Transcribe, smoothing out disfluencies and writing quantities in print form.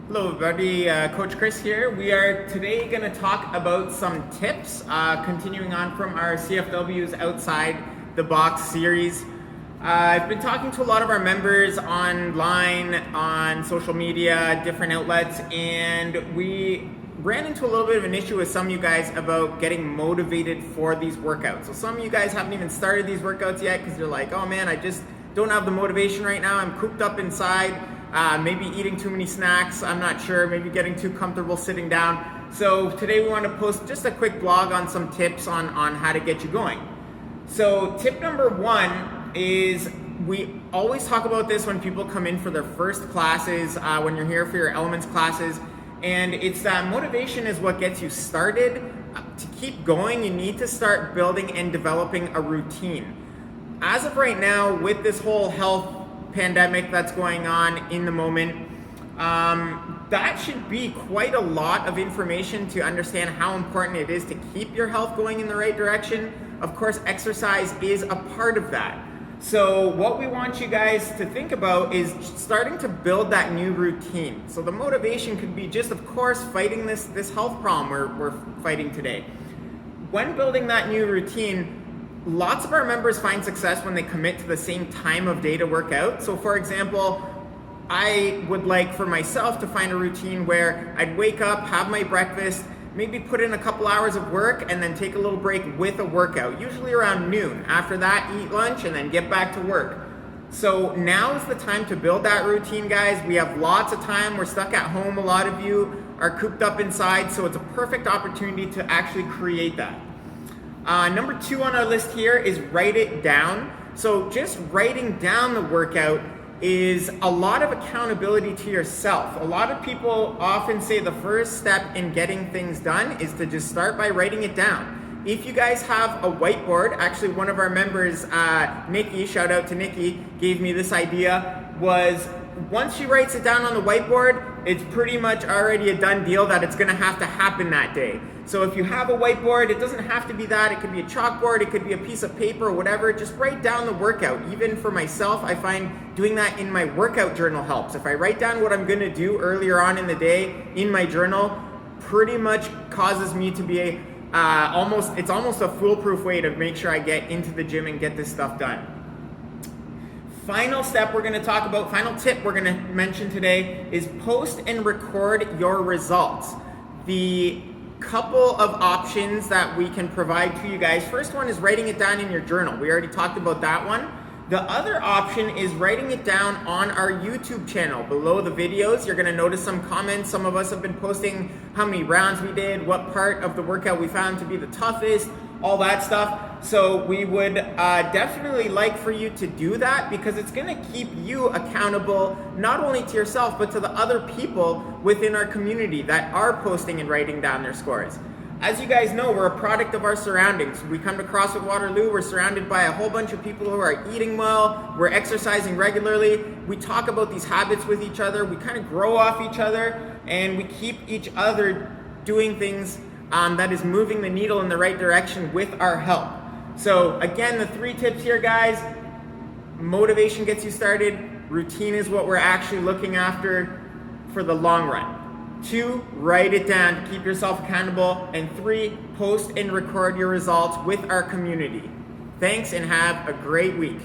Hello everybody, Coach Chris here. We are today going to talk about some tips, continuing on from our CFW's Outside the Box series. I've been talking to a lot of our members online, on social media, different outlets, and we ran into a little bit of an issue with some of you guys about getting motivated for these workouts. So some of you guys haven't even started these workouts yet because you're like, oh man, I just don't have the motivation right now. I'm cooped up inside. Maybe eating too many snacks, I'm not sure, maybe getting too comfortable sitting down. So today we want to post just a quick blog on some tips on how to get you going. So tip number one is, we always talk about this when people come in for their first classes, when you're here for your elements classes, and it's that motivation is what gets you started. To keep going, you need to start building and developing a routine. As of right now, with this whole health pandemic that's going on in the moment, that should be quite a lot of information to understand how important it is to keep your health going in the right direction. Of course, exercise is a part of that. So what we want you guys to think about is starting to build that new routine. So the motivation could be just, of course, fighting this health problem we're fighting today. When building that new routine, lots of our members find success when they commit to the same time of day to work out. So for example, I would like for myself to find a routine where I'd wake up, have my breakfast, maybe put in a couple hours of work, and then take a little break with a workout, usually around noon. After that, eat lunch and then get back to work. So now is the time to build that routine, guys. We have lots of time. We're stuck at home. A lot of you are cooped up inside, so it's a perfect opportunity to actually create that. Number two on our list here is write it down. So just writing down the workout is a lot of accountability to yourself. A lot of people often say the first step in getting things done is to just start by writing it down. If you guys have a whiteboard, actually one of our members, Nikki, shout out to Nikki, gave me this idea, was once she writes it down on the whiteboard, it's pretty much already a done deal that it's gonna have to happen that day. So if you have a whiteboard, it doesn't have to be that, it could be a chalkboard, it could be a piece of paper or whatever, just write down the workout. Even for myself, I find doing that in my workout journal helps. If I write down what I'm gonna do earlier on in the day in my journal, pretty much causes me to be it's almost a foolproof way to make sure I get into the gym and get this stuff done. Final step we're going to talk about, final tip we're going to mention today is post and record your results. The couple of options that we can provide to you guys. First one is writing it down in your journal. We already talked about that one. The other option is writing it down on our YouTube channel. Below the videos, you're going to notice some comments. Some of us have been posting how many rounds we did, what part of the workout we found to be the toughest, all that stuff. So we would definitely like for you to do that, because it's going to keep you accountable not only to yourself but to the other people within our community that are posting and writing down their scores. As you guys know, we're a product of our surroundings. We come to CrossFit Waterloo, we're surrounded by a whole bunch of people who are eating well, we're exercising regularly, we talk about these habits with each other, we kind of grow off each other, and we keep each other doing things that is moving the needle in the right direction with our help. So again, the three tips here, guys: motivation gets you started, routine is what we're actually looking after for the long run. 2, write it down to keep yourself accountable. And 3, post and record your results with our community. Thanks and have a great week.